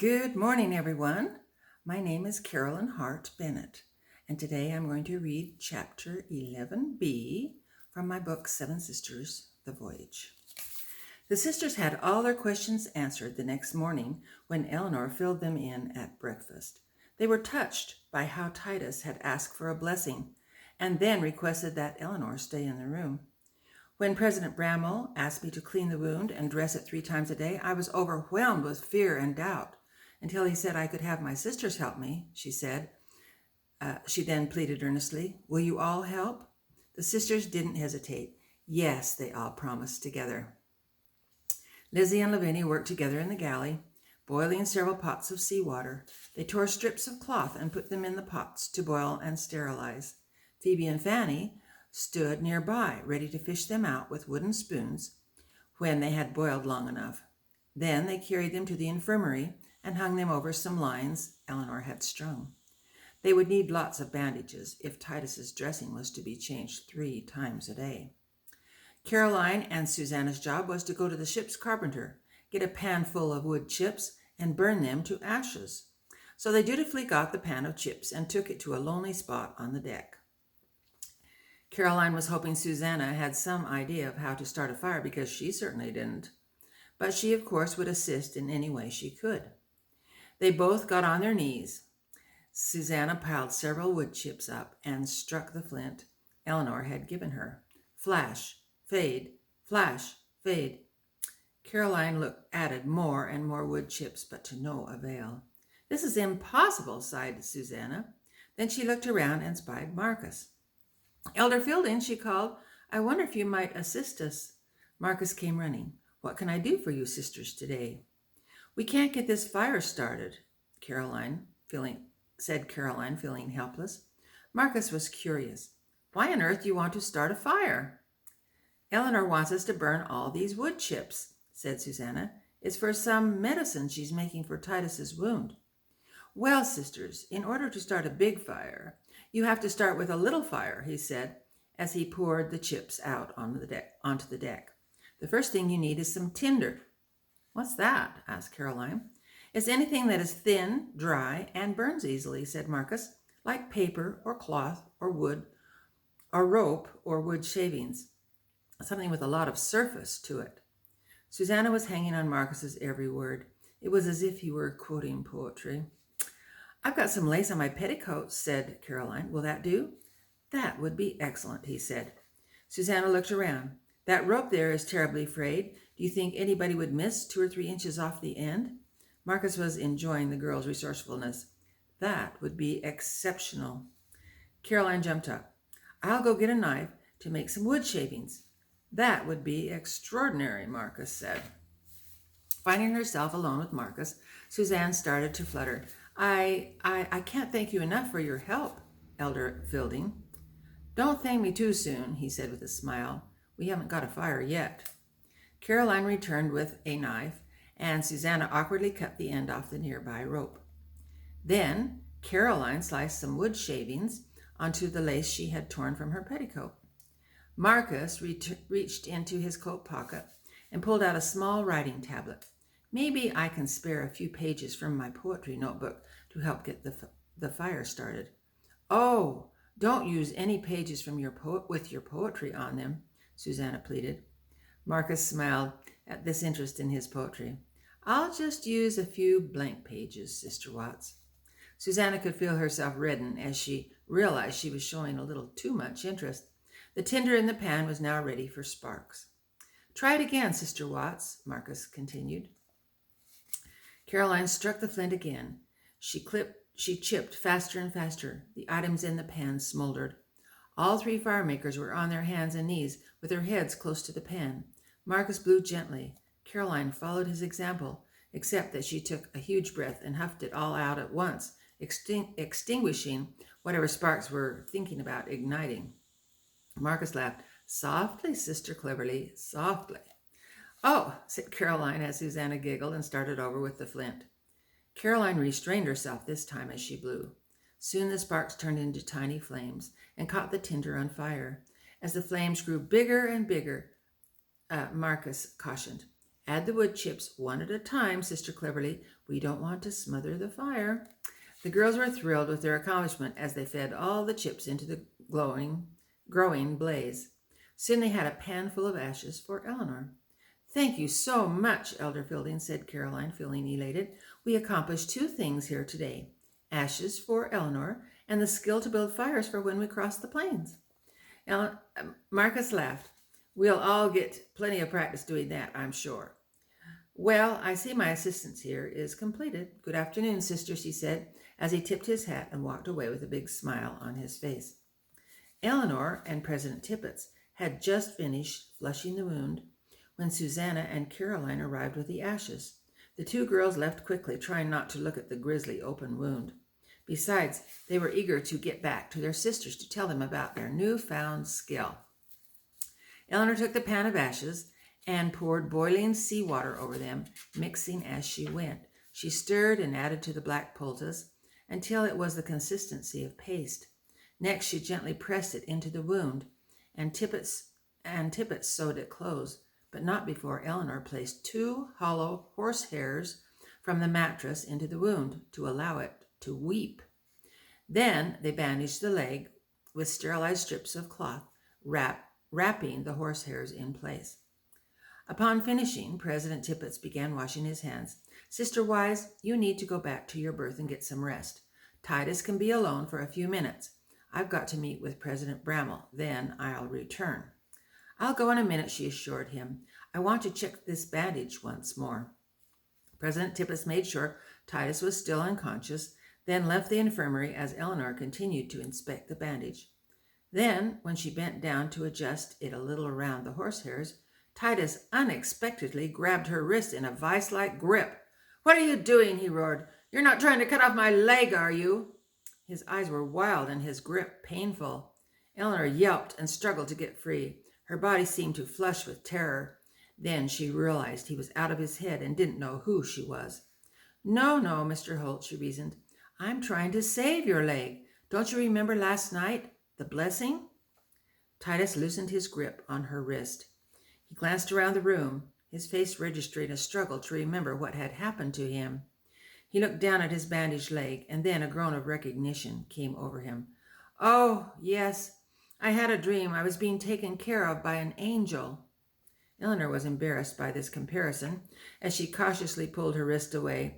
Good morning, everyone. My name is Carolyn Hart Bennett, and today I'm going to read Chapter 11b from my book, Seven Sisters, The Voyage. The sisters had all their questions answered the next morning when Eleanor filled them in at breakfast. They were touched by how Titus had asked for a blessing and then requested that Eleanor stay in the room. When President Bramwell asked me to clean the wound and dress it 3 times a day, I was overwhelmed with fear and doubt until he said I could have my sisters help me, she said. She then pleaded earnestly, "Will you all help?" The sisters didn't hesitate. Yes, they all promised together. Lizzie and Lavinia worked together in the galley, boiling several pots of seawater. They tore strips of cloth and put them in the pots to boil and sterilize. Phoebe and Fanny stood nearby, ready to fish them out with wooden spoons when they had boiled long enough. Then they carried them to the infirmary and hung them over some lines Eleanor had strung. They would need lots of bandages if Titus's dressing was to be changed 3 times a day. Caroline and Susanna's job was to go to the ship's carpenter, get a pan full of wood chips, and burn them to ashes. So they dutifully got the pan of chips and took it to a lonely spot on the deck. Caroline was hoping Susanna had some idea of how to start a fire because she certainly didn't. But she, of course, would assist in any way she could. They both got on their knees. Susanna piled several wood chips up and struck the flint Eleanor had given her. Flash, fade, flash, fade. Caroline added more and more wood chips, but to no avail. "This is impossible," sighed Susanna. Then she looked around and spied Marcus. "Elder Fielding," she called, "I wonder if you might assist us." Marcus came running. "What can I do for you sisters today?" "We can't get this fire started," said Caroline, feeling helpless. Marcus was curious. "Why on earth do you want to start a fire?" "Eleanor wants us to burn all these wood chips," said Susanna. "It's for some medicine she's making for Titus's wound." "Well, sisters, in order to start a big fire, you have to start with a little fire," he said, as he poured the chips out onto the deck. "The first thing you need is some tinder." "What's that?" asked Caroline. "It's anything that is thin, dry, and burns easily," said Marcus, "like paper or cloth or wood or rope or wood shavings, something with a lot of surface to it." Susanna was hanging on Marcus's every word. It was as if he were quoting poetry. "I've got some lace on my petticoat," said Caroline. "Will that do?" "That would be excellent," he said. Susanna looked around. "That rope there is terribly frayed. Do you think anybody would miss 2 or 3 inches off the end?" Marcus was enjoying the girl's resourcefulness. "That would be exceptional." Caroline jumped up. "I'll go get a knife to make some wood shavings." "That would be extraordinary," Marcus said. Finding herself alone with Marcus, Suzanne started to flutter. I can't thank you enough for your help, Elder Fielding." "Don't thank me too soon," he said with a smile. "We haven't got a fire yet." Caroline returned with a knife, and Susanna awkwardly cut the end off the nearby rope. Then Caroline sliced some wood shavings onto the lace she had torn from her petticoat. Marcus reached into his coat pocket and pulled out a small writing tablet. "Maybe I can spare a few pages from my poetry notebook to help get the fire started." "Oh, don't use any pages from with your poetry on them," Susanna pleaded. Marcus smiled at this interest in his poetry. "I'll just use a few blank pages, Sister Watts." Susanna could feel herself redden as she realized she was showing a little too much interest. The tinder in the pan was now ready for sparks. "Try it again, Sister Watts," Marcus continued. Caroline struck the flint again. She chipped faster and faster. The items in the pan smoldered. All 3 fire makers were on their hands and knees with their heads close to the pan. Marcus blew gently. Caroline followed his example, except that she took a huge breath and huffed it all out at once, extinguishing whatever sparks were thinking about igniting. Marcus laughed. "Softly, Sister Cleverly, softly." "Oh," said Caroline as Susanna giggled and started over with the flint. Caroline restrained herself this time as she blew. Soon the sparks turned into tiny flames and caught the tinder on fire. As the flames grew bigger and bigger, Marcus cautioned, Add the wood chips one at a time, Sister Cleverly. We don't want to smother the fire. The girls were thrilled with their accomplishment as they fed all the chips into the growing blaze. Soon they had a pan full of ashes for Eleanor. Thank you so much, Elder Fielding, said Caroline, feeling elated. We accomplished 2 things here today. Ashes for Eleanor and the skill to build fires for when we cross the plains. Marcus laughed. We'll all get plenty of practice doing that, I'm sure. Well, I see my assistance here is completed. Good afternoon, sister, she said, as he tipped his hat and walked away with a big smile on his face. Eleanor and President Tippett had just finished flushing the wound when Susanna and Caroline arrived with the ashes. The 2 girls left quickly, trying not to look at the grisly open wound. Besides, they were eager to get back to their sisters to tell them about their newfound skill. Eleanor took the pan of ashes and poured boiling seawater over them, mixing as she went. She stirred and added to the black poultice until it was the consistency of paste. Next, she gently pressed it into the wound, and Tippett sewed it closed, but not before Eleanor placed 2 hollow horse hairs from the mattress into the wound to allow it to weep. Then they bandaged the leg with sterilized strips of cloth, wrapping the horsehairs in place. Upon finishing, President Tippett began washing his hands. Sister Wise, you need to go back to your berth and get some rest. Titus can be alone for a few minutes. I've got to meet with President Bramwell. Then I'll return. I'll go in a minute, she assured him. I want to check this bandage once more. President Tippett made sure Titus was still unconscious, then left the infirmary as Eleanor continued to inspect the bandage. Then, when she bent down to adjust it a little around the horsehairs, Titus unexpectedly grabbed her wrist in a vice-like grip. What are you doing? He roared. You're not trying to cut off my leg, are you? His eyes were wild and his grip painful. Eleanor yelped and struggled to get free. Her body seemed to flush with terror. Then she realized he was out of his head and didn't know who she was. No, Mr. Holt, she reasoned. I'm trying to save your leg. Don't you remember last night? The blessing? Titus loosened his grip on her wrist. He glanced around the room, his face registering a struggle to remember what had happened to him. He looked down at his bandaged leg, and then a groan of recognition came over him. Oh, yes, I had a dream. I was being taken care of by an angel. Eleanor was embarrassed by this comparison as she cautiously pulled her wrist away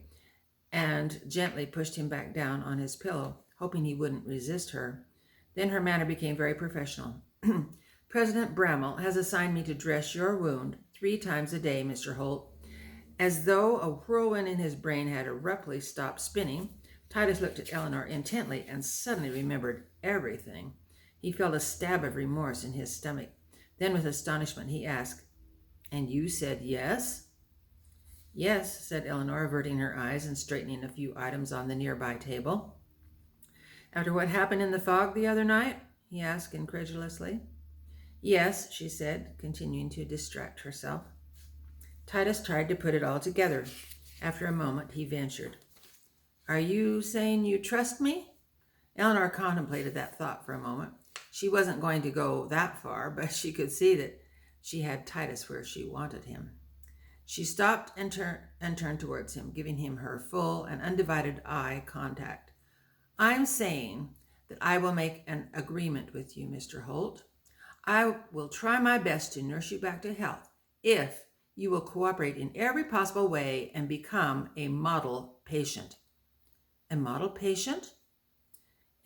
and gently pushed him back down on his pillow, hoping he wouldn't resist her. Then her manner became very professional. President Bramwell has assigned me to dress your wound 3 times a day, Mr. Holt. As though a whirlwind in his brain had abruptly stopped spinning, Titus looked at Eleanor intently and suddenly remembered everything. He felt a stab of remorse in his stomach. Then with astonishment he asked, And you said yes? Yes, said Eleanor, averting her eyes and straightening a few items on the nearby table. After what happened in the fog the other night? He asked incredulously. Yes, she said, continuing to distract herself. Titus tried to put it all together. After a moment, he ventured. Are you saying you trust me? Eleanor contemplated that thought for a moment. She wasn't going to go that far, but she could see that she had Titus where she wanted him. She stopped and turned towards him, giving him her full and undivided eye contact. I'm saying that I will make an agreement with you, Mr. Holt. I will try my best to nurse you back to health if you will cooperate in every possible way and become a model patient. A model patient?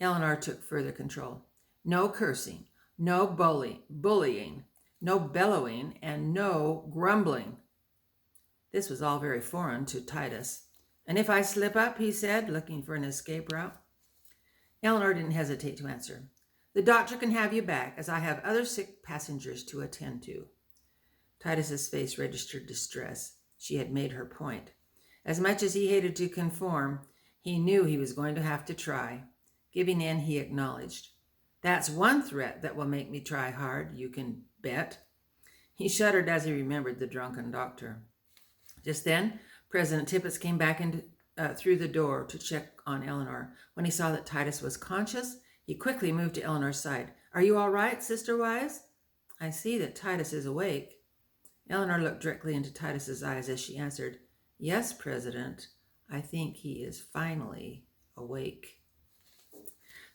Eleanor took further control. No cursing, no bullying, no bellowing, and no grumbling. This was all very foreign to Titus. And if I slip up, he said, looking for an escape route. Eleanor didn't hesitate to answer. The doctor can have you back, as I have other sick passengers to attend to. Titus's face registered distress. She had made her point. As much as he hated to conform, he knew he was going to have to try. Giving in, he acknowledged. That's one threat that will make me try hard, you can bet. He shuddered as he remembered the drunken doctor. Just then, President Tippett came back through the door to check on Eleanor. When he saw that Titus was conscious, he quickly moved to Eleanor's side. Are you all right, Sister Wise? I see that Titus is awake. Eleanor looked directly into Titus's eyes as she answered, "Yes, President, I think he is finally awake."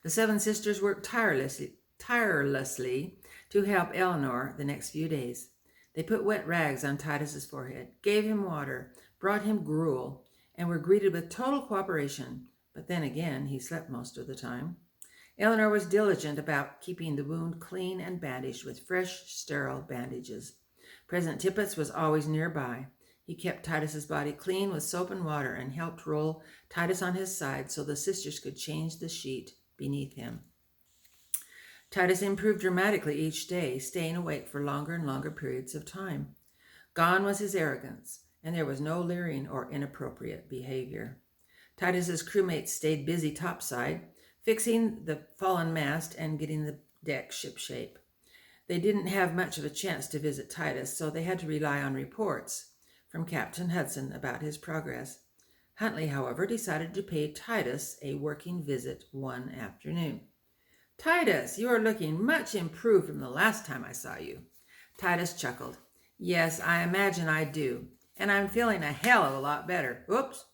The seven sisters worked tirelessly to help Eleanor the next few days. They put wet rags on Titus's forehead, gave him water, brought him gruel, and were greeted with total cooperation. But then again, he slept most of the time. Eleanor was diligent about keeping the wound clean and bandaged with fresh, sterile bandages. President Tippett was always nearby. He kept Titus's body clean with soap and water and helped roll Titus on his side so the sisters could change the sheet beneath him. Titus improved dramatically each day, staying awake for longer and longer periods of time. Gone was his arrogance, and there was no leering or inappropriate behavior. Titus's crewmates stayed busy topside, fixing the fallen mast and getting the deck shipshape. They didn't have much of a chance to visit Titus, so they had to rely on reports from Captain Hudson about his progress. Huntley, however, decided to pay Titus a working visit one afternoon. "Titus, you are looking much improved from the last time I saw you." Titus chuckled. "Yes, I imagine I do, and I'm feeling a hell of a lot better. Oops."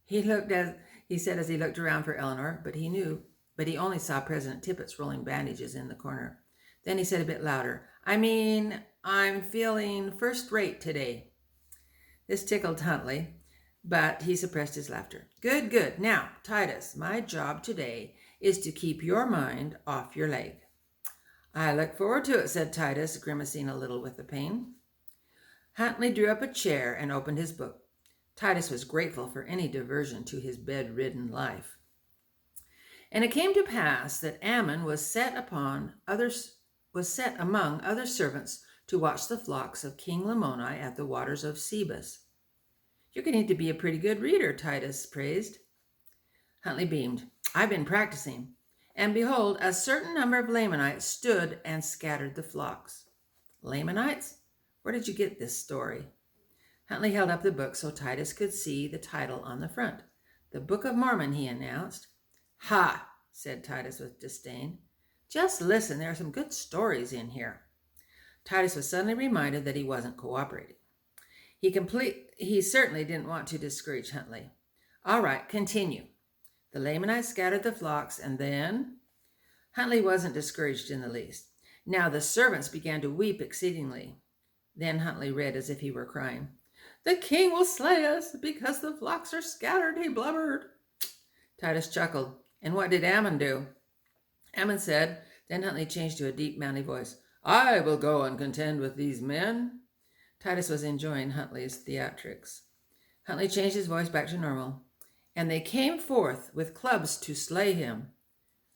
He said as he looked around for Eleanor, but he only saw President Tippett rolling bandages in the corner. Then he said a bit louder, "I'm feeling first rate today." This tickled Huntley, but he suppressed his laughter. Good, good. Now, Titus, my job today is to keep your mind off your leg." "I look forward to it," said Titus, grimacing a little with the pain. Huntley drew up a chair and opened his book. Titus was grateful for any diversion to his bedridden life. "And it came to pass that Ammon was set among other servants to watch the flocks of King Lamoni at the waters of Sebus." "You're getting to be a pretty good reader," Titus praised. Huntley beamed. "I've been practicing. And behold, a certain number of Lamanites stood and scattered the flocks." "Lamanites? Where did you get this story?" Huntley held up the book so Titus could see the title on the front. "The Book of Mormon," he announced. "Ha!" said Titus with disdain. "Just listen, there are some good stories in here." Titus was suddenly reminded that he wasn't cooperating. He certainly didn't want to discourage Huntley. "All right, continue." "The Lamanites scattered the flocks, and then—" Huntley wasn't discouraged in the least. "Now the servants began to weep exceedingly." Then Huntley read as if he were crying. "The king will slay us because the flocks are scattered," he blubbered. Titus chuckled. "And what did Ammon do?" Ammon said, then Huntley changed to a deep, manly voice, "I will go and contend with these men." Titus was enjoying Huntley's theatrics. Huntley changed his voice back to normal. "And they came forth with clubs to slay him."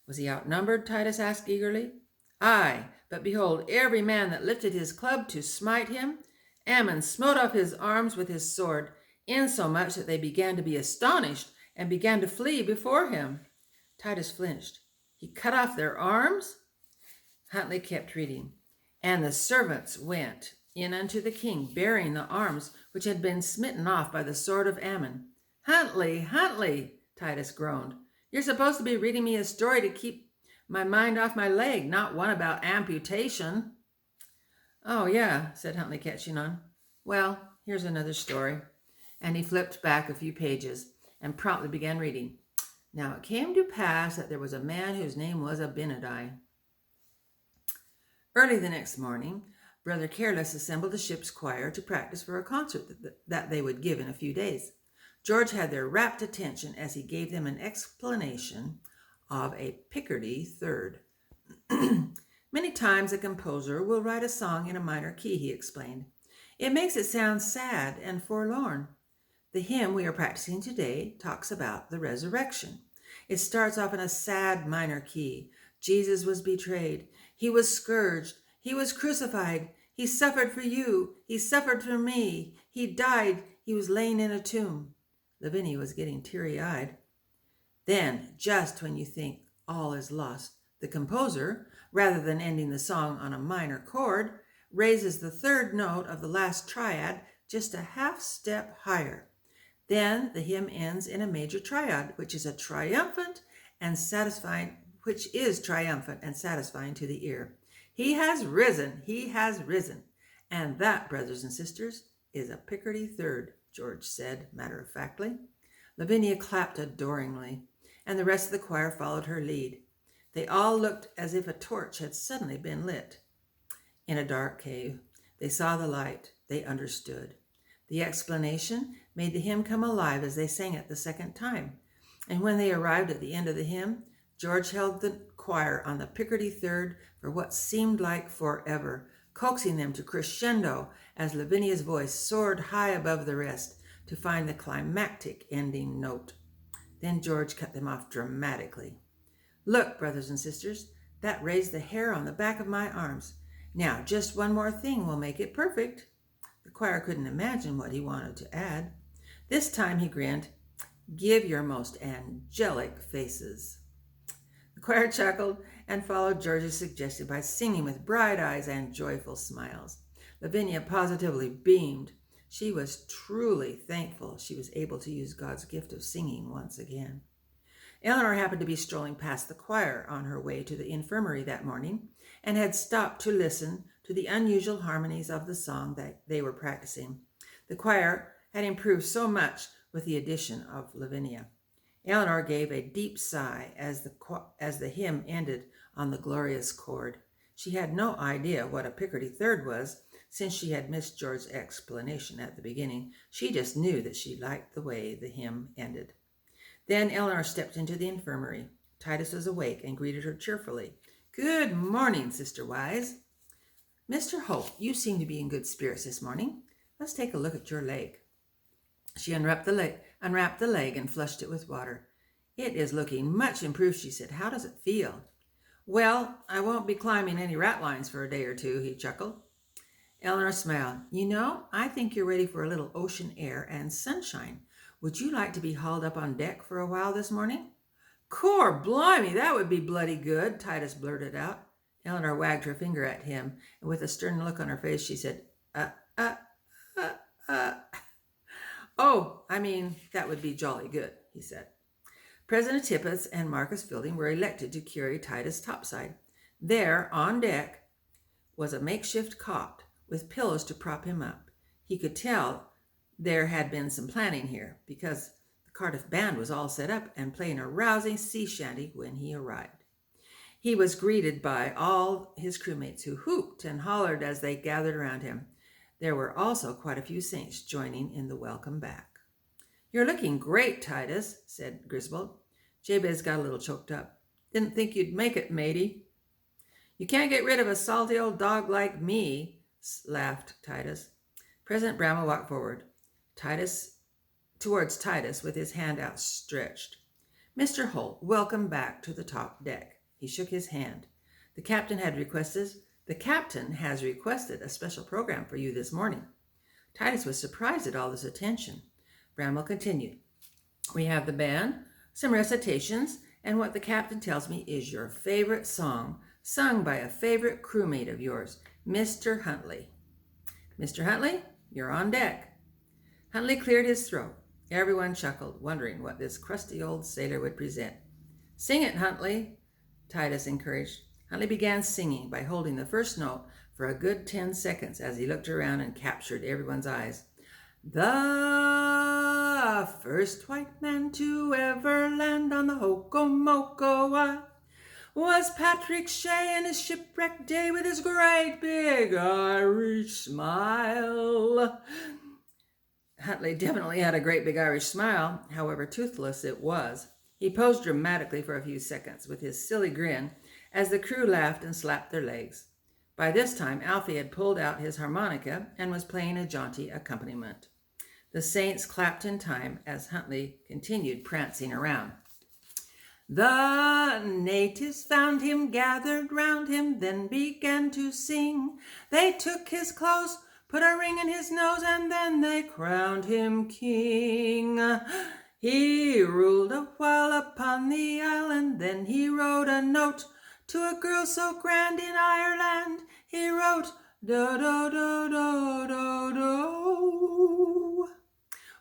"Was he outnumbered?" Titus asked eagerly. "Aye, but behold, every man that lifted his club to smite him, Ammon smote off his arms with his sword, insomuch that they began to be astonished and began to flee before him." Titus flinched. "He cut off their arms?" Huntley kept reading. "And the servants went in unto the king, bearing the arms which had been smitten off by the sword of Ammon." "Huntley, Huntley," Titus groaned. "You're supposed to be reading me a story to keep my mind off my leg, not one about amputation." "Oh, yeah," said Huntley, catching on. "Well, here's another story." And he flipped back a few pages and promptly began reading. "Now it came to pass that there was a man whose name was Abinadi." Early the next morning, Brother Careless assembled the ship's choir to practice for a concert that they would give in a few days. George had their rapt attention as he gave them an explanation of a Picardy third. "Many times a composer will write a song in a minor key," he explained. "It makes it sound sad and forlorn. The hymn we are practicing today talks about the resurrection. It starts off in a sad minor key. Jesus was betrayed. He was scourged. He was crucified. He suffered for you. He suffered for me. He died. He was laying in a tomb." Lavinia was getting teary-eyed. "Then, just when you think all is lost, the composer, rather than ending the song on a minor chord, raises the third note of the last triad just a half step higher. Then the hymn ends in a major triad, which is triumphant and satisfying to the ear. He has risen, he has risen. And that, brothers and sisters, is a Picardy third, George said matter-of-factly. Lavinia clapped adoringly, and the rest of the choir followed her lead. They all looked as if a torch had suddenly been lit. In a dark cave, they saw the light. They understood. The explanation made the hymn come alive as they sang it the second time. And when they arrived at the end of the hymn, George held the choir on the Picardy third for what seemed like forever, coaxing them to crescendo as Lavinia's voice soared high above the rest to find the climactic ending note. Then George cut them off dramatically. Look, brothers and sisters, that raised the hair on the back of my arms. Now, just one more thing will make it perfect. The choir couldn't imagine what he wanted to add. This time he grinned. Give your most angelic faces. The choir chuckled and followed George's suggestion by singing with bright eyes and joyful smiles. Lavinia positively beamed. She was truly thankful she was able to use God's gift of singing once again. Eleanor happened to be strolling past the choir on her way to the infirmary that morning and had stopped to listen to the unusual harmonies of the song that they were practicing. The choir had improved so much with the addition of Lavinia. Eleanor gave a deep sigh as the hymn ended on the glorious chord. She had no idea what a Picardy third was, since she had missed George's explanation at the beginning. She just knew that she liked the way the hymn ended. Then Eleanor stepped into the infirmary. Titus was awake and greeted her cheerfully. Good morning, Sister Wise. Mr. Holt, you seem to be in good spirits this morning. Let's take a look at your leg. She unwrapped the leg and flushed it with water. It is looking much improved, she said. How does it feel? Well, I won't be climbing any rat lines for a day or two, he chuckled. Eleanor smiled. You know, I think you're ready for a little ocean air and sunshine. Would you like to be hauled up on deck for a while this morning? Cor blimey, that would be bloody good, Titus blurted out. Eleanor wagged her finger at him, and with a stern look on her face, she said, Oh, I mean, that would be jolly good, he said. President Tippett and Marcus Fielding were elected to carry Titus topside. There, on deck, was a makeshift cot with pillows to prop him up. He could tell there had been some planning here, because the Cardiff band was all set up and playing a rousing sea shanty when he arrived. He was greeted by all his crewmates who whooped and hollered as they gathered around him. There were also quite a few saints joining in the welcome back. You're looking great, Titus, said Griswold. Jabez got a little choked up. Didn't think you'd make it, matey. You can't get rid of a salty old dog like me, laughed Titus. President Bramwell walked forward, towards Titus with his hand outstretched. Mr. Holt, welcome back to the top deck. He shook his hand. The captain has requested a special program for you this morning. Titus was surprised at all this attention. Bramwell continued. We have the band, some recitations, and what the captain tells me is your favorite song, sung by a favorite crewmate of yours, Mr. Huntley. Mr. Huntley, you're on deck. Huntley cleared his throat. Everyone chuckled, wondering what this crusty old sailor would present. Sing it, Huntley, Titus encouraged. Huntley began singing by holding the first note for a good 10 seconds as he looked around and captured everyone's eyes. The first white man to ever land on the Hokomoko was Patrick Shea in his shipwreck day with his great big Irish smile. Huntley definitely had a great big Irish smile, however toothless it was. He posed dramatically for a few seconds with his silly grin as the crew laughed and slapped their legs. By this time, Alfie had pulled out his harmonica and was playing a jaunty accompaniment. The saints clapped in time as Huntley continued prancing around. The natives found him, gathered round him, then began to sing. They took his clothes, put a ring in his nose, and then they crowned him king. He ruled a while upon the island, then he wrote a note to a girl so grand in Ireland. He wrote, do-do-do-do-do-do.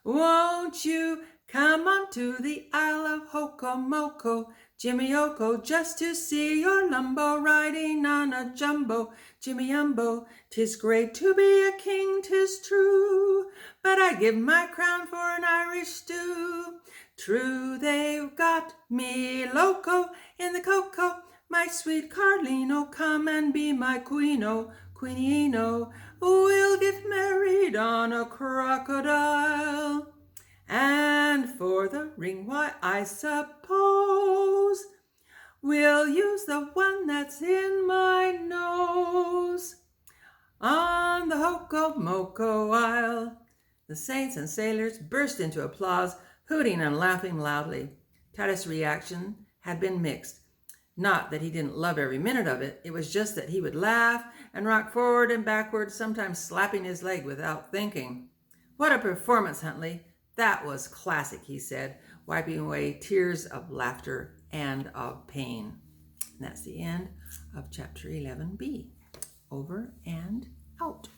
Won't you Come on to the Isle of Hokomoko, Jimmy Oko, just to see your lumbo riding on a jumbo. Jimmy Umbo, 'tis great to be a king, 'tis true, but I'd give my crown for an Irish stew. True, they've got me loco in the cocoa, my sweet Carlino, come and be my queeno, queenino. We'll get married on a crocodile. And for the ring, why, I suppose we'll use the one that's in my nose. On the Hokomoko Isle, the saints and sailors burst into applause, hooting and laughing loudly. Titus' reaction had been mixed. Not that he didn't love every minute of it. It was just that he would laugh and rock forward and backward, sometimes slapping his leg without thinking. What a performance, Huntley. That was classic, he said, wiping away tears of laughter and of pain. And that's the end of chapter 11b. Over and out.